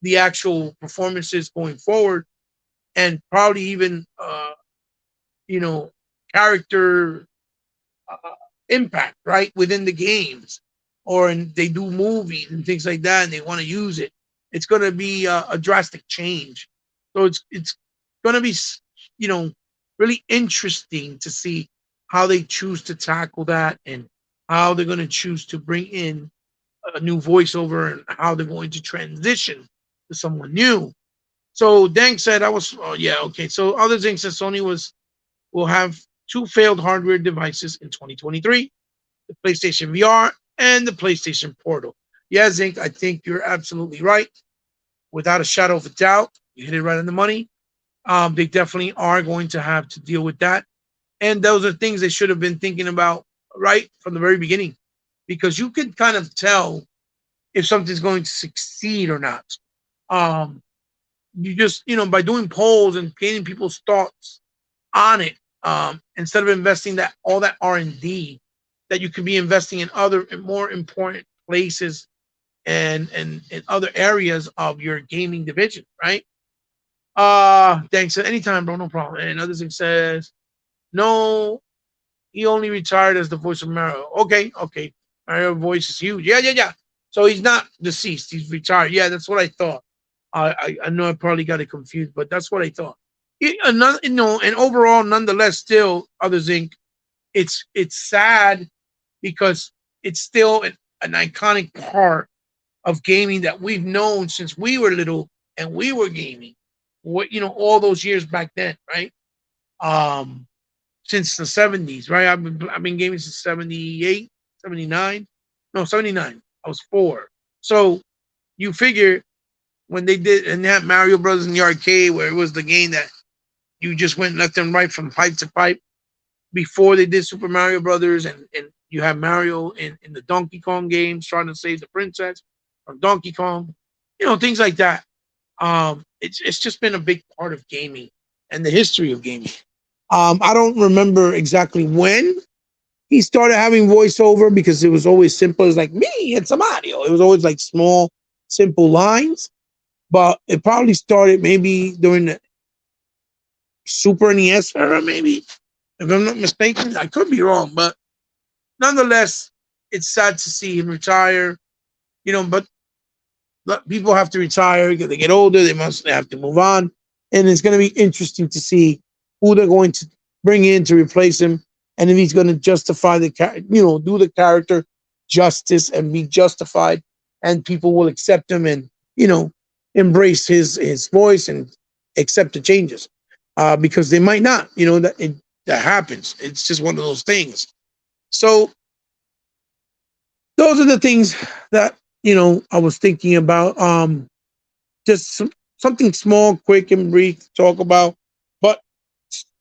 the actual performances going forward, and probably even you know character uh, impact right within the games, or they do movies and things like that, and they want to use it. It's going to be a drastic change. So it's going to be really interesting to see how they choose to tackle that and how they're going to choose to bring in a new voiceover and how they're going to transition to someone new. So Dank said I was oh yeah, okay. So other things said Sony will have two failed hardware devices in 2023, the PlayStation VR and the PlayStation Portal. Yeah, Zink, I think you're absolutely right. Without a shadow of a doubt, you hit it right on the money. They definitely are going to have to deal with that. And those are things they should have been thinking about right from the very beginning, because you can kind of tell if something's going to succeed or not. Um, you just, by doing polls and getting people's thoughts on it, instead of investing that all that R&D that you could be investing in other and more important places and in other areas of your gaming division, right? Thanks. Anytime, bro, no problem. And another thing says, no, he only retired as the voice of Mario. Okay, okay. Mario voice is huge. Yeah, yeah, yeah. So he's not deceased. He's retired. Yeah, that's what I thought. I know I probably got it confused, but that's what I thought. Another, and overall, nonetheless, still, others Inc. It's sad because it's still an iconic part of gaming that we've known since we were little and we were gaming. What all those years back then, right? Um, since the 70s, right? I've been gaming since 78, 79. No, 79. I was 4. So you figure when they did and that Mario Brothers in the arcade, where it was the game that you just went left and right from pipe to pipe before they did Super Mario Brothers, and you have Mario in the Donkey Kong games trying to save the princess from Donkey Kong, things like that. It's just been a big part of gaming and the history of gaming. I don't remember exactly when he started having voiceover because it was always simple. It was like me, it's a Mario. It was always like small, simple lines. But it probably started maybe during the Super NES era, maybe. If I'm not mistaken, I could be wrong, but nonetheless, it's sad to see him retire. But people have to retire because they get older. They have to move on, and it's going to be interesting to see who they're going to bring in to replace him, and if he's going to justify do the character justice and be justified, and people will accept him and embrace his voice and accept the changes, because they might not. That happens. It's just one of those things. So those are the things that I was thinking about just something small, quick, and brief to talk about, but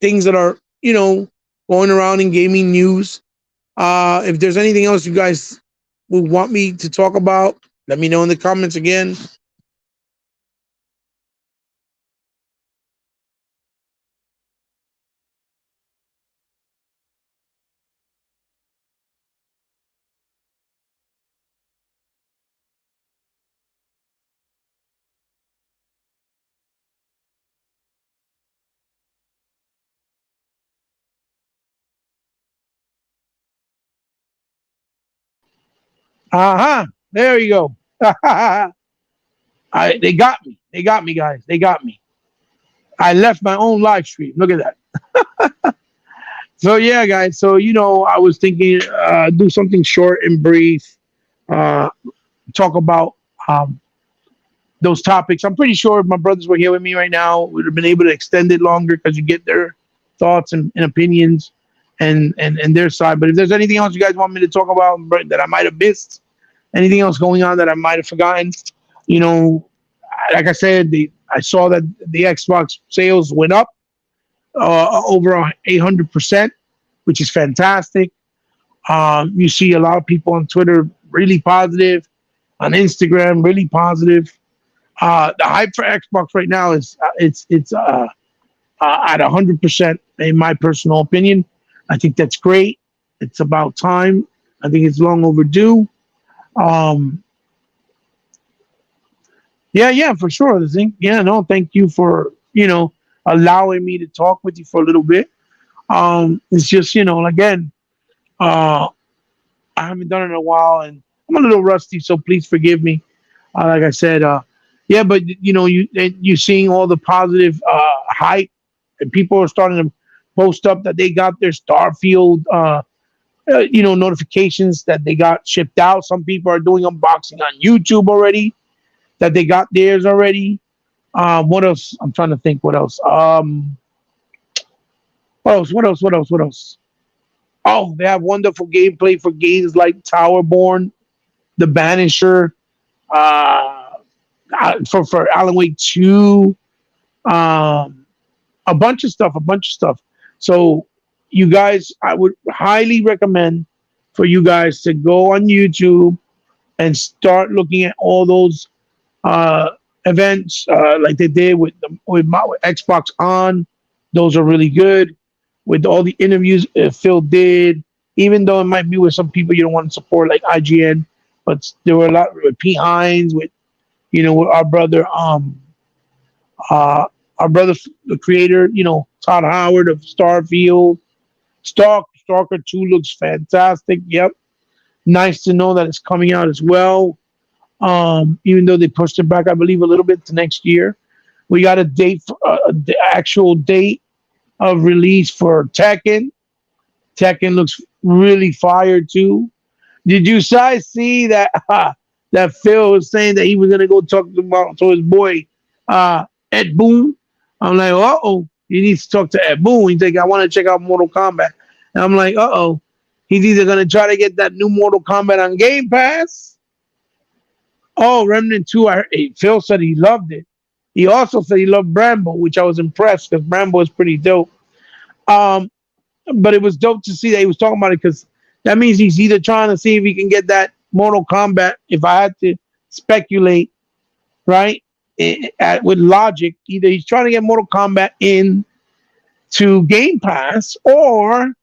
things that are going around in gaming news. If there's anything else you guys would want me to talk about, let me know in the comments again. Uh-huh. There you go. They got me. They got me, guys. They got me. I left my own live stream. Look at that. So yeah, guys. So I was thinking do something short and brief. Uh, talk about um, those topics. I'm pretty sure if my brothers were here with me right now, we'd have been able to extend it longer because you get their thoughts and opinions and their side. But if there's anything else you guys want me to talk about that I might have missed, anything else going on that I might have forgotten, you know, like I said, I saw that the Xbox sales went up over 800%, which is fantastic. You see a lot of people on Twitter really positive, on Instagram really positive. The hype for Xbox right now is at 100% in my personal opinion. I think that's great. It's about time. I think it's long overdue. Um, yeah, for sure. The thing, yeah, no, thank you for allowing me to talk with you for a little bit. It's just again, uh, I haven't done it in a while, and I'm a little rusty, so please forgive me. Like I said, yeah, but you seeing all the positive hype, and people are starting to post up that they got their Starfield, notifications that they got shipped out. Some people are doing unboxing on YouTube already that they got theirs already. What else? I'm trying to think. What else? What else? What else? What else? What else? Oh, they have wonderful gameplay for games like Towerborn, The Banisher, uh, for Alan Wake 2, um, a bunch of stuff, a bunch of stuff. So, you guys, I would highly recommend for you guys to go on YouTube and start looking at all those uh, events like they did with Xbox On. Those are really good. With all the interviews Phil did, even though it might be with some people you don't want to support, like IGN, but there were a lot with Pete Hines, with uh, our brother, the creator, Todd Howard of Starfield. Stalker 2 looks fantastic. Yep. Nice to know that it's coming out as well. Even though they pushed it back, I believe, a little bit to next year. We got a date, the actual date of release for Tekken. Tekken looks really fire too. Did you guys see that that Phil was saying that he was gonna go talk to his boy Ed Boon? I'm like, uh-oh, he needs to talk to Ed Boon. He's like, I want to check out Mortal Kombat. And I'm like, uh-oh, he's either gonna try to get that new Mortal Kombat on Game Pass. Oh, Remnant 2, Phil said he loved it. He also said he loved Bramble, which I was impressed because Bramble is pretty dope. Um, but it was dope to see that he was talking about it because that means he's either trying to see if he can get that Mortal Kombat. If I had to speculate, right, with logic, either he's trying to get Mortal Kombat in to Game Pass, or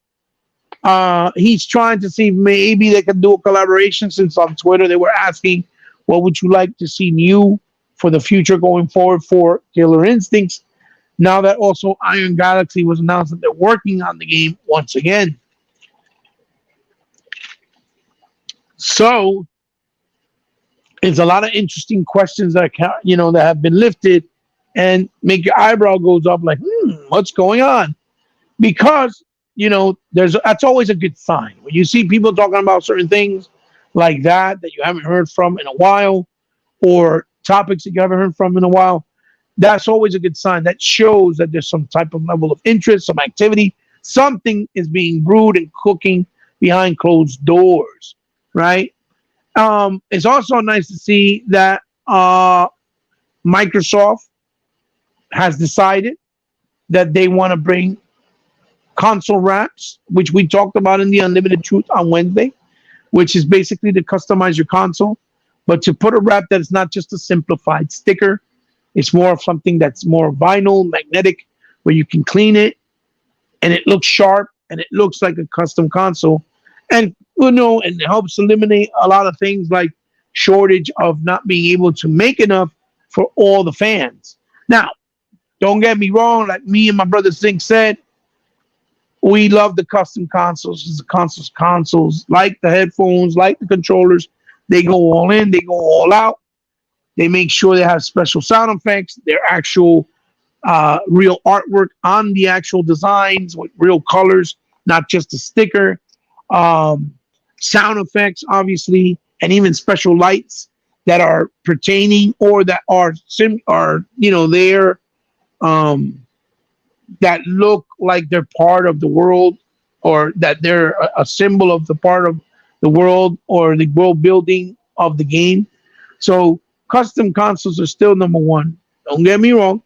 he's trying to see if maybe they can do a collaboration. Since on Twitter they were asking, what would you like to see new for the future going forward for Killer Instincts? Now that also Iron Galaxy was announced that they're working on the game once again. So it's a lot of interesting questions that that have been lifted and make your eyebrow goes up like, what's going on? Because that's always a good sign when you see people talking about certain things like that you haven't heard from in a while, or topics that you haven't heard from in a while. That's always a good sign. That shows that there's some type of level of interest, some activity, something is being brewed and cooking behind closed doors, right? It's also nice to see that Microsoft has decided that they want to bring console wraps, which we talked about in the Unlimited Truth on Wednesday, which is basically to customize your console, but to put a wrap that is not just a simplified sticker. It's more of something that's more vinyl, magnetic, where you can clean it and it looks sharp and it looks like a custom console. And and it helps eliminate a lot of things like shortage of not being able to make enough for all the fans. Now, don't get me wrong, like me and my brother Zink said, we love the custom consoles. The consoles, like the headphones, like the controllers, they go all in, they go all out. They make sure they have special sound effects, their actual real artwork on the actual designs with real colors, not just a sticker. Um, Sound effects, obviously, and even special lights that are pertaining or that are there, um, that look like they're part of the world, or that they're a symbol of the part of the world or the world building of the game. So custom consoles are still number one. Don't get me wrong,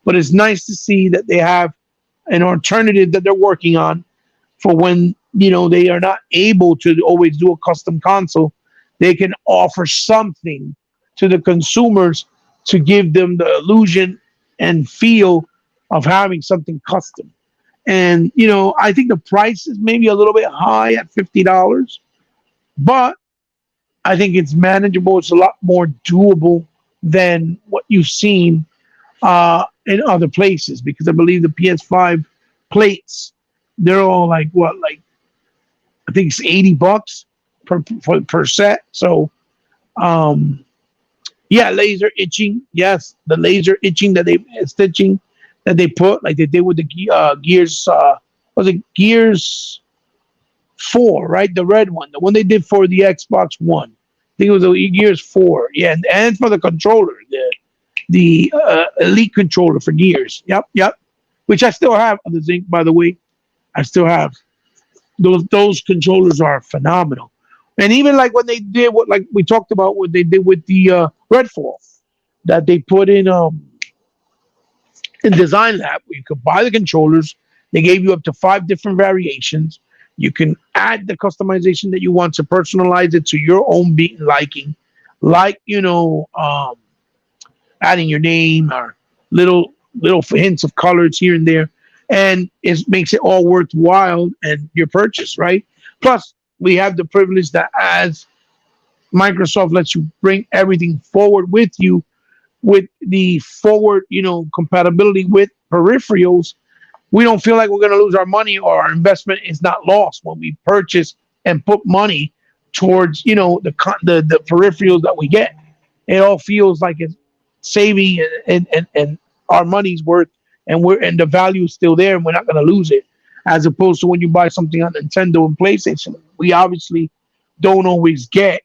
but it's nice to see that they have an alternative that they're working on for when they are not able to always do a custom console. They can offer something to the consumers to give them the illusion and feel of having something custom. And I think the price is maybe a little bit high at $50, but I think it's manageable. It's a lot more doable than what you've seen in other places, because I believe the PS5 plates, they're all like what, like I think it's $80 per set. So yeah, laser itching. Yes, the laser itching that they stitching that they put, like they did with the Gears. Was it Gears 4? Right, the red one, the one they did for the Xbox One. I think it was the Gears 4. Yeah, and for the controller, the Elite controller for Gears. Yep, yep. Which I still have on the Zinc, by the way. I still have those controllers are phenomenal. And even like when they did what, like we talked about, what they did with the Redfall, that they put in Design Lab, where you could buy the controllers. They gave you up to 5 different variations. You can add the customization that you want to personalize it to your own liking, like adding your name or little hints of colors here and there, and it makes it all worthwhile and your purchase, right? Plus, we have the privilege that as Microsoft lets you bring everything forward with you, with the forward, compatibility with peripherals, we don't feel like we're going to lose our money, or our investment is not lost when we purchase and put money towards, the peripherals that we get. It all feels like it's saving, and our money's worth, and the value is still there, and we're not going to lose it. As opposed to when you buy something on Nintendo and PlayStation, we obviously don't always get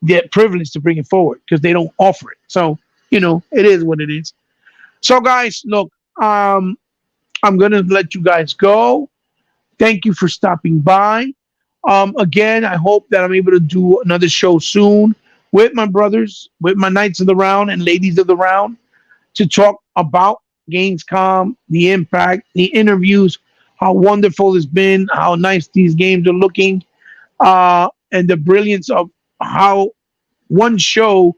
the privilege to bring it forward because they don't offer it. So it is what it is. So guys, look, I'm gonna let you guys go. Thank you for stopping by. Again, I hope that I'm able to do another show soon with my brothers, with my knights of the round and ladies of the round, to talk about Gamescom, the impact, the interviews, how wonderful it's been, how nice these games are looking, and the brilliance of how one show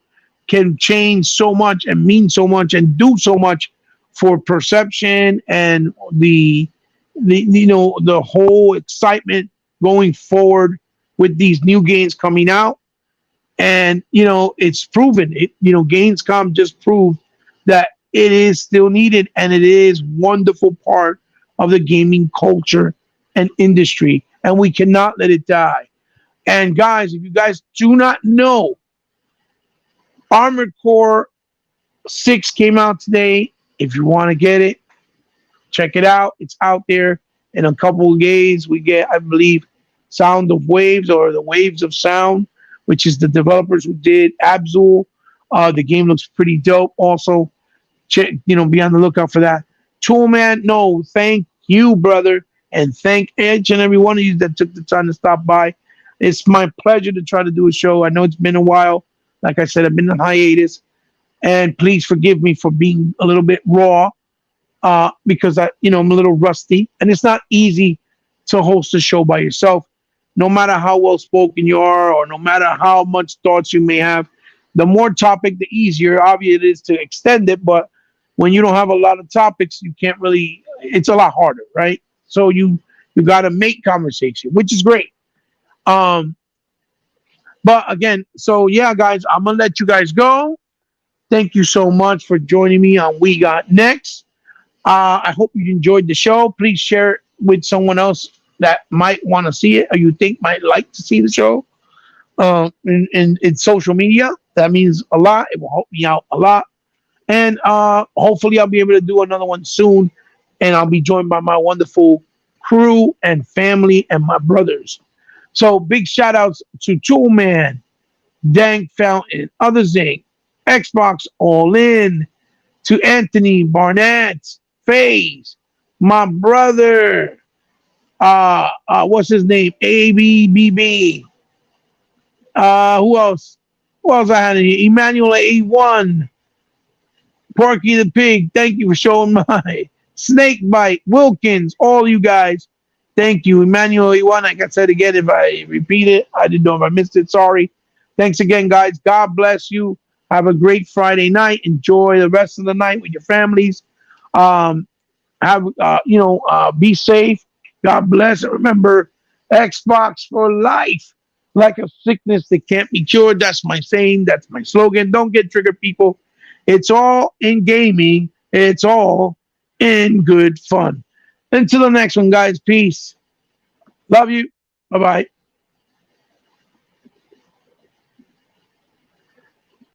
can change so much and mean so much and do so much for perception and the whole excitement going forward with these new games coming out. And it's proven it. Gamescom just proved that it is still needed, and it is wonderful part of the gaming culture and industry, and we cannot let it die. And guys, if you guys do not know, Armored Core 6 came out today. If you want to get it, check it out. It's out there. In a couple of days, we get, I believe, Sound of Waves, or the Waves of Sound, which is the developers who did Abzul. The game looks pretty dope. Also, be on the lookout for that. Toolman, no, thank you, brother, and thank each and every one of you that took the time to stop by. It's my pleasure to try to do a show. I know it's been a while. Like I said, I've been on hiatus, and please forgive me for being a little bit raw, because I'm a little rusty, and it's not easy to host a show by yourself. No matter how well spoken you are, or no matter how much thoughts you may have, the more topic, the easier. Obviously, it is to extend it, but when you don't have a lot of topics, you can't really. It's a lot harder, right? So you got to make conversation, which is great. Um, but again, so yeah, guys, I'm gonna let you guys go. Thank you so much for joining me on We Got Next. I hope you enjoyed the show. Please share it with someone else that might want to see it, or you think might like to see the show, in social media. That means a lot. It will help me out a lot. And hopefully, I'll be able to do another one soon. And I'll be joined by my wonderful crew and family and my brothers. So, big shout outs to Tool Man, Dank Fountain, Other Zing, Xbox All In, to Anthony Barnett, FaZe, my brother, what's his name? ABBB. Who else? Who else I had in here? Emmanuel A1, Porky the Pig. Thank you for showing my Snakebite, Wilkins, all you guys. Thank you. Emmanuel A1, like I said again, if I repeat it, I didn't know if I missed it. Sorry. Thanks again, guys. God bless you. Have a great Friday night. Enjoy the rest of the night with your families. Um, be safe. God bless. And remember, Xbox for life. Like a sickness that can't be cured. That's my saying. That's my slogan. Don't get triggered, people. It's all in gaming. It's all in good fun. Until the next one, guys. Peace. Love you. Bye bye.